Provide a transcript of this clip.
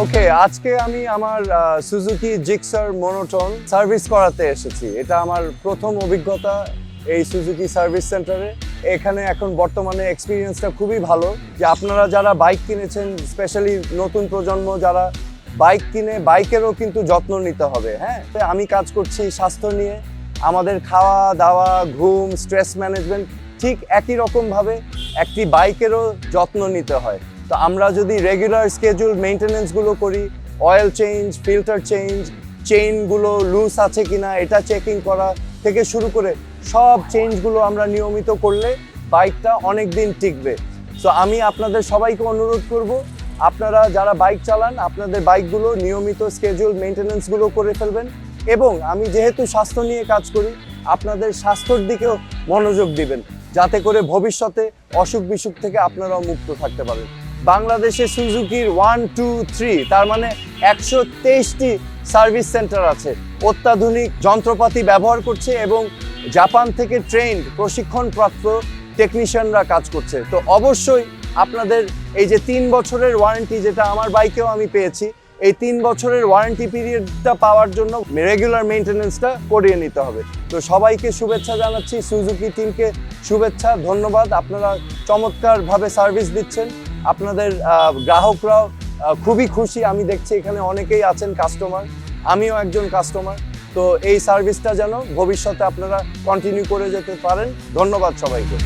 ওকে, আজকে আমি আমার সুজুকি জিক্সার মনোটন সার্ভিস করাতে এসেছি। এটা আমার প্রথম অভিজ্ঞতা এই সুজুকি সার্ভিস সেন্টারে। এখানে এখন বর্তমানে এক্সপিরিয়েন্সটা খুবই ভালো, যে আপনারা যারা বাইক কিনেছেন, স্পেশালি নতুন প্রজন্ম যারা বাইক কিনে, বাইকেরও কিন্তু যত্ন নিতে হবে। হ্যাঁ, আমি কাজ করছি স্বাস্থ্য নিয়ে। আমাদের খাওয়া দাওয়া, ঘুম, স্ট্রেস ম্যানেজমেন্ট ঠিক একই রকমভাবে একটি বাইকেরও যত্ন নিতে হয়। তো আমরা যদি রেগুলার স্কেজুল মেইনটেনেন্সগুলো করি, অয়েল চেঞ্জ, ফিল্টার চেঞ্জ, চেইনগুলো লুজ আছে কিনা এটা চেকিং করা থেকে শুরু করে সব চেঞ্জগুলো আমরা নিয়মিত করলে বাইকটা অনেক দিন টিকবে। সো আমি আপনাদের সবাইকে অনুরোধ করব, আপনারা যারা বাইক চালান আপনাদের বাইকগুলো নিয়মিত স্কেজুল মেইনটেনেন্সগুলো করে ফেলবেন। এবং আমি যেহেতু স্বাস্থ্য নিয়ে কাজ করি, আপনাদের স্বাস্থ্যের দিকেও মনোযোগ দিবেন, যাতে করে ভবিষ্যতে অসুখ বিসুখ থেকে আপনারাও মুক্ত থাকতে পারেন। বাংলাদেশে সুজুকির 1, 2, 3 তার মানে 123টি সার্ভিস সেন্টার আছে, অত্যাধুনিক যন্ত্রপাতি ব্যবহার করছে এবং জাপান থেকে ট্রেন্ড প্রশিক্ষণপ্রাপ্ত টেকনিশিয়ানরা কাজ করছে। তো অবশ্যই আপনাদের এই যে 3 বছরের ওয়ারেন্টি, যেটা আমার বাইকেও আমি পেয়েছি, এই 3 বছরের ওয়ারেন্টি পিরিয়ডটা পাওয়ার জন্য রেগুলার মেইনটেনেন্সটা করিয়ে নিতে হবে। তো সবাইকে শুভেচ্ছা জানাচ্ছি, সুজুকি টিমকে শুভেচ্ছা, ধন্যবাদ। আপনারা চমৎকারভাবে সার্ভিস দিচ্ছেন, আপনাদের গ্রাহকরাও খুবই খুশি। আমি দেখছি এখানে অনেকেই আছেন কাস্টমার, আমিও একজন কাস্টমার। তো এই সার্ভিসটা যেন ভবিষ্যতে আপনারা কন্টিনিউ করে যেতে পারেন। ধন্যবাদ সবাইকে।